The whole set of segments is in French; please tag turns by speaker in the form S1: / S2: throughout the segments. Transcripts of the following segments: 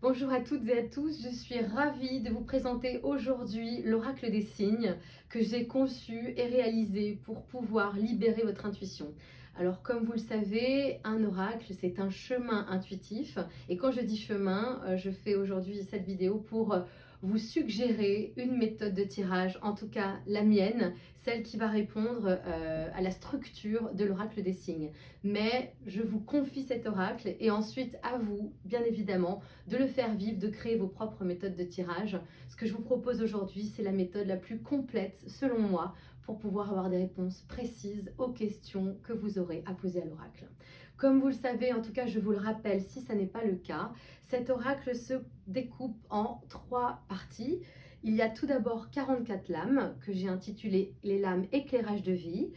S1: Bonjour à toutes et à tous, je suis ravie de vous présenter aujourd'hui l'oracle des signes que j'ai conçu et réalisé pour pouvoir libérer votre intuition. Alors comme vous le savez, un oracle c'est un chemin intuitif et quand je dis chemin, je fais aujourd'hui cette vidéo pour vous suggérer une méthode de tirage, en tout cas la mienne, celle qui va répondre à la structure de l'oracle des signes. Mais je vous confie cet oracle et ensuite à vous, bien évidemment, de le faire vivre, de créer vos propres méthodes de tirage. Ce que je vous propose aujourd'hui, c'est la méthode la plus complète, selon moi, pour pouvoir avoir des réponses précises aux questions que vous aurez à poser à l'oracle. Comme vous le savez, en tout cas, je vous le rappelle, si ça n'est pas le cas, cet oracle se découpe en 3 parties. Il y a tout d'abord 44 lames que j'ai intitulées les lames éclairage de vie.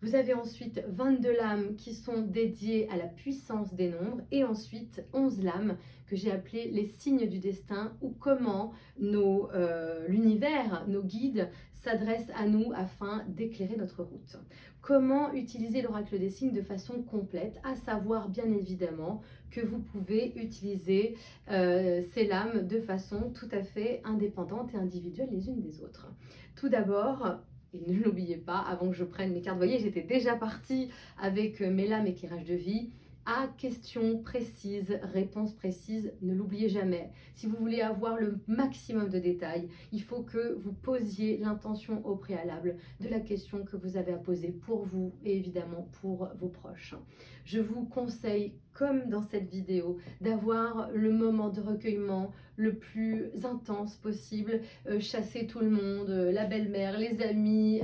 S1: Vous avez ensuite 22 lames qui sont dédiées à la puissance des nombres et ensuite 11 lames que j'ai appelées les signes du destin ou comment l'univers, nos guides s'adressent à nous afin d'éclairer notre route. Comment utiliser l'oracle des signes de façon complète, à savoir bien évidemment que vous pouvez utiliser ces lames de façon tout à fait indépendante et individuelle les unes des autres. Tout d'abord, et ne l'oubliez pas, avant que je prenne mes cartes, vous voyez, j'étais déjà partie avec mes lames éclairage de vie. À questions précises, réponses précises, ne l'oubliez jamais. Si vous voulez avoir le maximum de détails, il faut que vous posiez l'intention au préalable de la question que vous avez à poser pour vous et évidemment pour vos proches. Je vous conseille, comme dans cette vidéo, d'avoir le moment de recueillement le plus intense possible, chasser tout le monde, la belle-mère, les amis,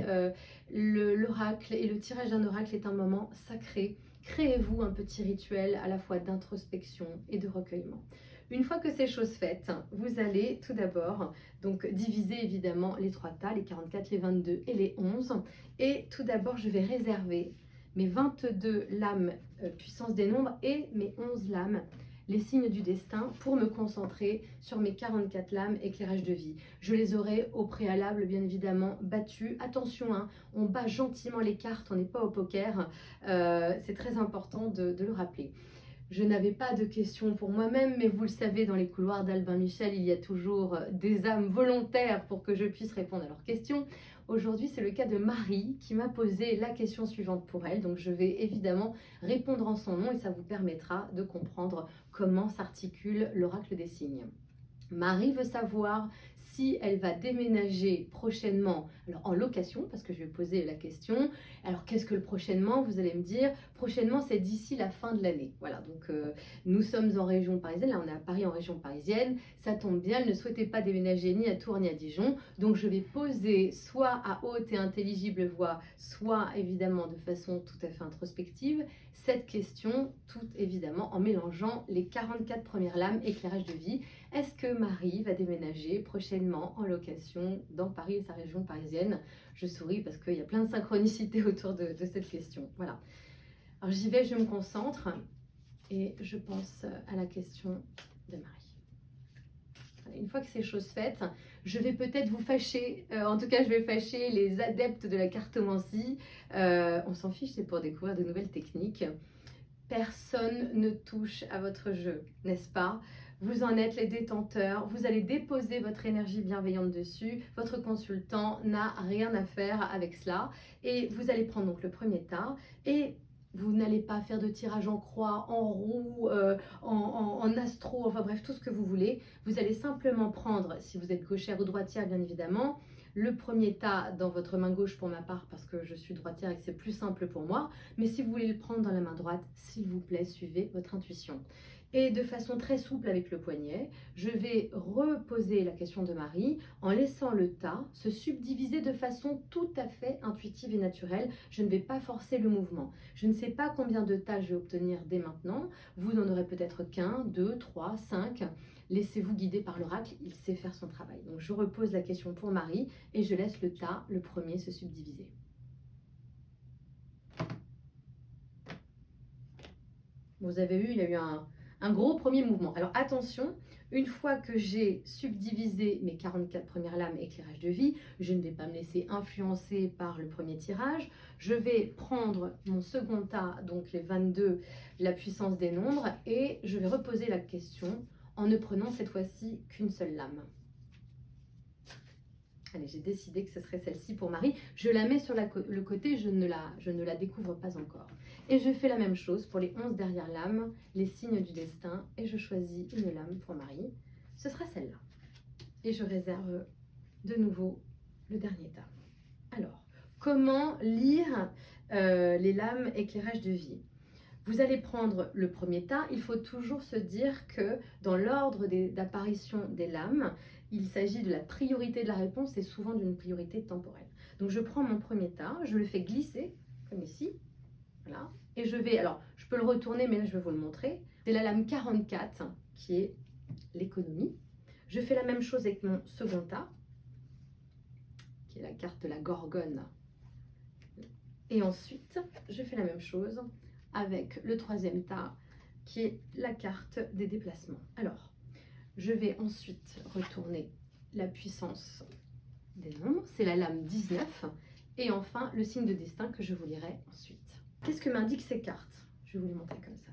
S1: l'oracle et le tirage d'un oracle est un moment sacré. Créez-vous un petit rituel à la fois d'introspection et de recueillement. Une fois que c'est chose faite, vous allez tout d'abord donc diviser évidemment les 3 tas, les 44, les 22 et les 11. Et tout d'abord, je vais réserver mes 22 lames puissance des nombres et mes 11 lames les signes du destin pour me concentrer sur mes 44 lames éclairage de vie. Je les aurai au préalable bien évidemment battues. Attention, hein, on bat gentiment les cartes, on n'est pas au poker, c'est très important de le rappeler. Je n'avais pas de questions pour moi-même, mais vous le savez, dans les couloirs d'Albin Michel, il y a toujours des âmes volontaires pour que je puisse répondre à leurs questions. Aujourd'hui, c'est le cas de Marie qui m'a posé la question suivante pour elle. Donc, je vais évidemment répondre en son nom et ça vous permettra de comprendre comment s'articule l'oracle des signes. Marie veut savoir si elle va déménager prochainement, alors en location, parce que je vais poser la question. Alors qu'est-ce que le prochainement? Vous allez me dire, prochainement c'est d'ici la fin de l'année. Voilà, donc nous sommes en région parisienne, là on est à Paris en région parisienne, ça tombe bien, elle ne souhaitait pas déménager ni à Tours ni à Dijon, donc je vais poser soit à haute et intelligible voix, soit évidemment de façon tout à fait introspective, cette question, tout évidemment en mélangeant les 44 premières lames éclairage de vie. Est-ce que Marie va déménager prochainement en location dans Paris et sa région parisienne? Je souris parce qu'il y a plein de synchronicité autour de cette question. Voilà. Alors j'y vais, je me concentre et je pense à la question de Marie. Une fois que c'est chose faite, je vais peut-être vous fâcher, en tout cas je vais fâcher les adeptes de la cartomancie. On s'en fiche, c'est pour découvrir de nouvelles techniques. Personne ne touche à votre jeu, n'est-ce pas? Vous en êtes les détenteurs, vous allez déposer votre énergie bienveillante dessus, votre consultant n'a rien à faire avec cela et vous allez prendre donc le premier tas et vous n'allez pas faire de tirage en croix, en roue, en astro, enfin bref, tout ce que vous voulez. Vous allez simplement prendre, si vous êtes gauchère ou droitière bien évidemment, le premier tas dans votre main gauche pour ma part parce que je suis droitière et que c'est plus simple pour moi. Mais si vous voulez le prendre dans la main droite, s'il vous plaît, suivez votre intuition. Et de façon très souple avec le poignet, je vais reposer la question de Marie en laissant le tas se subdiviser de façon tout à fait intuitive et naturelle. Je ne vais pas forcer le mouvement. Je ne sais pas combien de tas je vais obtenir dès maintenant. Vous n'en aurez peut-être qu'un, 2, 3, 5. Laissez-vous guider par l'oracle, il sait faire son travail. Donc je repose la question pour Marie et je laisse le tas, le premier, se subdiviser. Vous avez vu, il y a eu un gros premier mouvement. Alors attention, une fois que j'ai subdivisé mes 44 premières lames éclairage de vie, je ne vais pas me laisser influencer par le premier tirage. Je vais prendre mon second tas, donc les 22, la puissance des nombres, et je vais reposer la question en ne prenant cette fois-ci qu'une seule lame. Allez, j'ai décidé que ce serait celle-ci pour Marie. Je la mets sur le côté, je ne la découvre pas encore. Et je fais la même chose pour les 11 dernières lames, les signes du destin, et je choisis une lame pour Marie. Ce sera celle-là. Et je réserve de nouveau le dernier tas. Alors, comment lire les lames éclairage de vie? Vous allez prendre le premier tas. Il faut toujours se dire que dans l'ordre d'apparition des lames, il s'agit de la priorité de la réponse et souvent d'une priorité temporelle. Donc je prends mon premier tas, je le fais glisser, comme ici, voilà, et je vais, alors je peux le retourner, mais là je vais vous le montrer. C'est la lame 44 qui est l'économie. Je fais la même chose avec mon second tas, qui est la carte de la Gorgone. Et ensuite, je fais la même chose avec le troisième tas, qui est la carte des déplacements. Alors, je vais ensuite retourner la puissance des nombres, c'est la lame 19, et enfin le signe de destin que je vous lirai ensuite. Qu'est-ce que m'indiquent ces cartes? Je vais vous les montrer comme ça.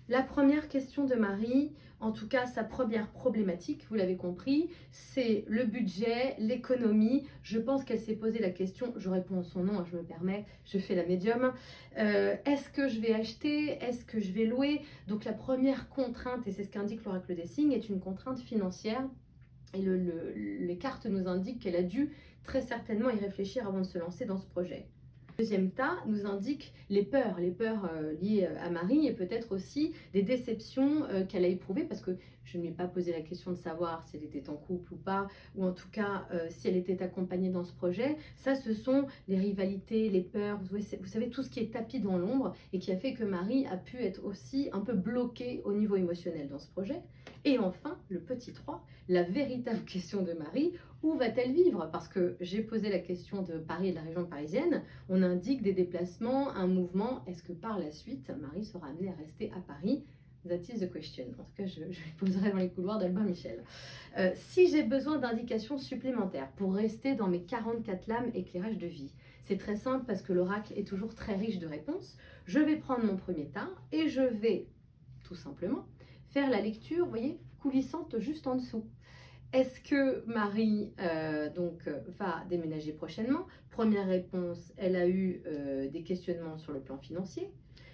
S1: La première question de Marie, en tout cas sa première problématique, vous l'avez compris, c'est le budget, l'économie. Je pense qu'elle s'est posé la question, je réponds en son nom, je me permets, je fais la médium. Est-ce que je vais acheter? Est-ce que je vais louer? Donc la première contrainte, et c'est ce qu'indique l'oracle des signes, est une contrainte financière. Et les cartes nous indiquent qu'elle a dû très certainement y réfléchir avant de se lancer dans ce projet. Le deuxième tas nous indique les peurs liées à Marie et peut-être aussi des déceptions qu'elle a éprouvées parce que je ne lui ai pas posé la question de savoir si elle était en couple ou pas, ou en tout cas si elle était accompagnée dans ce projet. Ça, ce sont les rivalités, les peurs, vous savez, tout ce qui est tapis dans l'ombre et qui a fait que Marie a pu être aussi un peu bloquée au niveau émotionnel dans ce projet. Et enfin, le petit 3, la véritable question de Marie, où va-t-elle vivre? Parce que j'ai posé la question de Paris et de la région parisienne, on indique des déplacements, un mouvement. Est-ce que par la suite, Marie sera amenée à rester à Paris? That is the question. En tout cas, je les poserai dans les couloirs d'Albin Michel. Si j'ai besoin d'indications supplémentaires pour rester dans mes 44 lames éclairage de vie, c'est très simple parce que l'oracle est toujours très riche de réponses. Je vais prendre mon premier tas et je vais tout simplement faire la lecture, vous voyez, coulissante juste en dessous. Est-ce que Marie va déménager prochainement? Première réponse, elle a eu des questionnements sur le plan financier.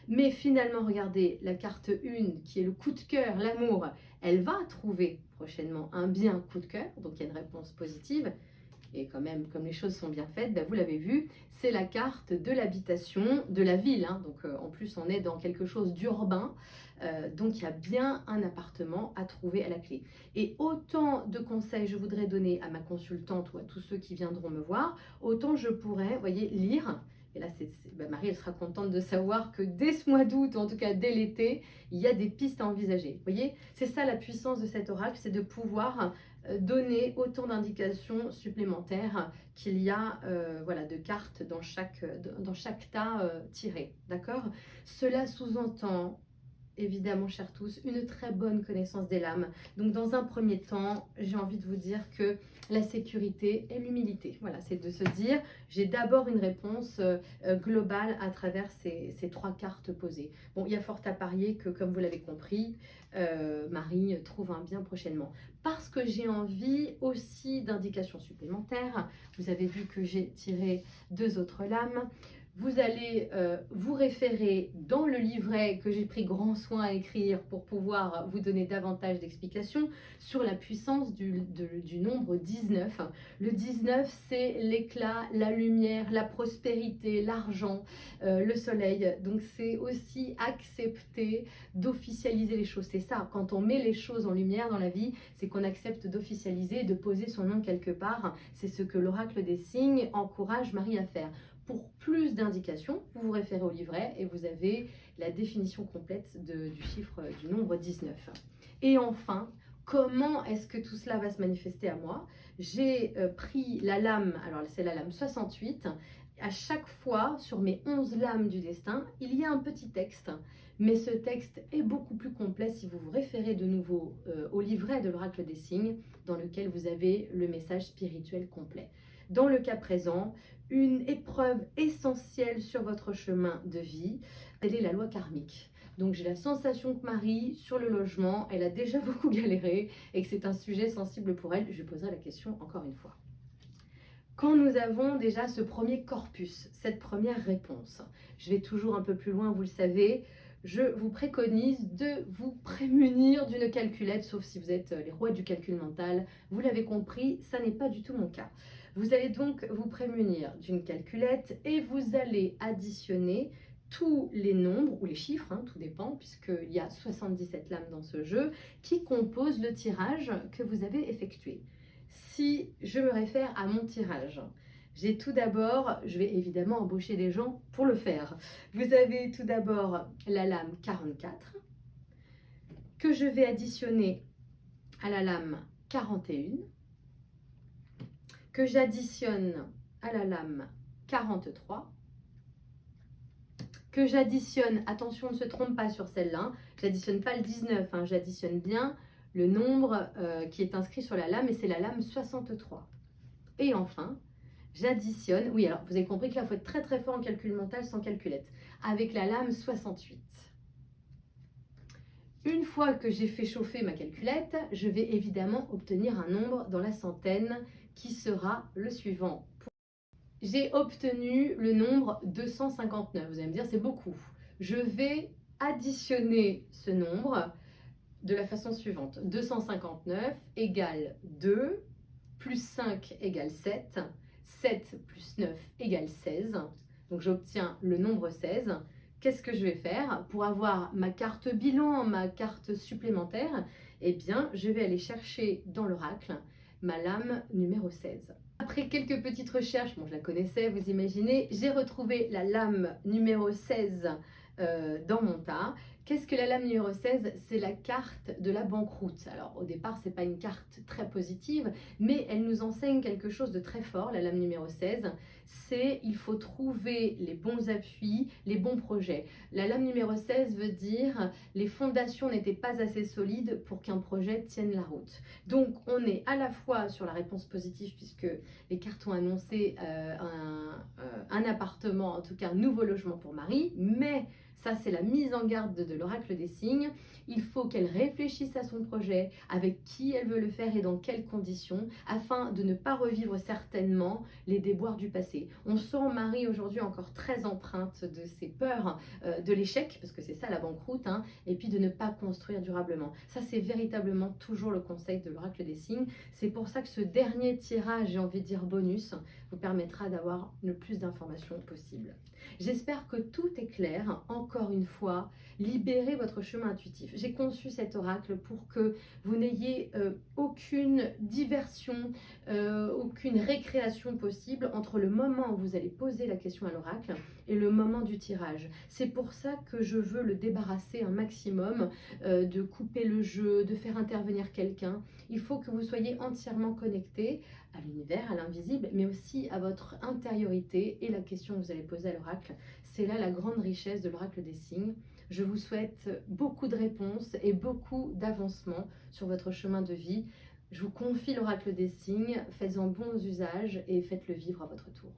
S1: Mais finalement, regardez, la carte 1, qui est le coup de cœur, l'amour, elle va trouver prochainement un bien coup de cœur, donc il y a une réponse positive. Et quand même, comme les choses sont bien faites, vous l'avez vu, c'est la carte de l'habitation, de la ville. Donc en plus, on est dans quelque chose d'urbain. Donc il y a bien un appartement à trouver à la clé. Et autant de conseils je voudrais donner à ma consultante ou à tous ceux qui viendront me voir, autant je pourrais, voyez, lire. Et là, Marie, elle sera contente de savoir que dès ce mois d'août, ou en tout cas dès l'été, il y a des pistes à envisager. Vous voyez, c'est ça la puissance de cet oracle, c'est de pouvoir donner autant d'indications supplémentaires qu'il y a de cartes dans chaque tas tiré. D'accord? Cela sous-entend, évidemment, chers tous, une très bonne connaissance des lames. Donc, dans un premier temps, j'ai envie de vous dire que la sécurité et l'humilité. Voilà, c'est de se dire, j'ai d'abord une réponse globale à travers ces trois cartes posées. Bon, il y a fort à parier que, comme vous l'avez compris, Marie trouve un bien prochainement. Parce que j'ai envie aussi d'indications supplémentaires. Vous avez vu que j'ai tiré 2 autres lames. Vous allez vous référer dans le livret que j'ai pris grand soin à écrire pour pouvoir vous donner davantage d'explications sur la puissance du nombre 19. Le 19, c'est l'éclat, la lumière, la prospérité, l'argent, le soleil. Donc c'est aussi accepter d'officialiser les choses. C'est ça, quand on met les choses en lumière dans la vie, c'est qu'on accepte d'officialiser, de poser son nom quelque part. C'est ce que l'oracle des signes encourage Marie à faire. Pour plus d'indications, vous vous référez au livret et vous avez la définition complète du chiffre du nombre 19. Et enfin, comment est-ce que tout cela va se manifester à moi? J'ai pris la lame, alors c'est la lame 68. À chaque fois, sur mes 11 lames du destin, il y a un petit texte. Mais ce texte est beaucoup plus complet si vous vous référez de nouveau au livret de l'oracle des signes, dans lequel vous avez le message spirituel complet. Dans le cas présent, une épreuve essentielle sur votre chemin de vie, quelle est la loi karmique. Donc j'ai la sensation que Marie, sur le logement, elle a déjà beaucoup galéré et que c'est un sujet sensible pour elle. Je lui poserai la question encore une fois. Quand nous avons déjà ce premier corpus, cette première réponse, je vais toujours un peu plus loin, vous le savez, je vous préconise de vous prémunir d'une calculette, sauf si vous êtes les rois du calcul mental. Vous l'avez compris, ça n'est pas du tout mon cas. Vous allez donc vous prémunir d'une calculette et vous allez additionner tous les nombres, ou les chiffres, hein, tout dépend, puisqu'il y a 77 lames dans ce jeu, qui composent le tirage que vous avez effectué. Si je me réfère à mon tirage, j'ai tout d'abord, je vais évidemment embaucher des gens pour le faire. Vous avez tout d'abord la lame 44 que je vais additionner à la lame 41, que j'additionne à la lame 43, que j'additionne, attention, on ne se trompe pas sur celle-là, j'additionne pas le 19, hein, j'additionne bien le nombre qui est inscrit sur la lame et c'est la lame 63. Et enfin, j'additionne, oui, alors vous avez compris que là, il faut être très très fort en calcul mental sans calculette, avec la lame 68. Une fois que j'ai fait chauffer ma calculette, je vais évidemment obtenir un nombre dans la centaine qui sera le suivant. J'ai obtenu le nombre 259. Vous allez me dire, c'est beaucoup. Je vais additionner ce nombre de la façon suivante. 259 égale 2, plus 5 égale 7, 7 plus 9 égale 16. Donc j'obtiens le nombre 16. Qu'est-ce que je vais faire pour avoir ma carte bilan, ma carte supplémentaire? Eh bien, je vais aller chercher dans l'oracle ma lame numéro 16. Après quelques petites recherches, bon, je la connaissais, vous imaginez, j'ai retrouvé la lame numéro 16 dans mon tas. Qu'est-ce que la lame numéro 16? C'est la carte de la banqueroute. Alors au départ, ce n'est pas une carte très positive, mais elle nous enseigne quelque chose de très fort, la lame numéro 16. C'est il faut trouver les bons appuis, les bons projets. La lame numéro 16 veut dire les fondations n'étaient pas assez solides pour qu'un projet tienne la route. Donc on est à la fois sur la réponse positive puisque les cartes ont annoncé un appartement, en tout cas un nouveau logement pour Marie, mais ça, c'est la mise en garde de l'oracle des signes. Il faut qu'elle réfléchisse à son projet, avec qui elle veut le faire et dans quelles conditions, afin de ne pas revivre certainement les déboires du passé. On sent Marie aujourd'hui encore très empreinte de ses peurs de l'échec, parce que c'est ça la banqueroute, hein, et puis de ne pas construire durablement. Ça, c'est véritablement toujours le conseil de l'oracle des signes. C'est pour ça que ce dernier tirage, j'ai envie de dire bonus, vous permettra d'avoir le plus d'informations possible. J'espère que tout est clair. Encore une fois, libérez votre chemin intuitif. J'ai conçu cet oracle pour que vous n'ayez aucune diversion, aucune récréation possible entre le moment où vous allez poser la question à l'oracle et le moment du tirage. C'est pour ça que je veux le débarrasser un maximum, de couper le jeu, de faire intervenir quelqu'un. Il faut que vous soyez entièrement connecté à l'univers, à l'invisible, mais aussi à votre intériorité et la question que vous allez poser à l'oracle. C'est là la grande richesse de l'oracle des signes. Je vous souhaite beaucoup de réponses et beaucoup d'avancement sur votre chemin de vie. Je vous confie l'oracle des signes, faites-en bons usages et faites-le vivre à votre tour.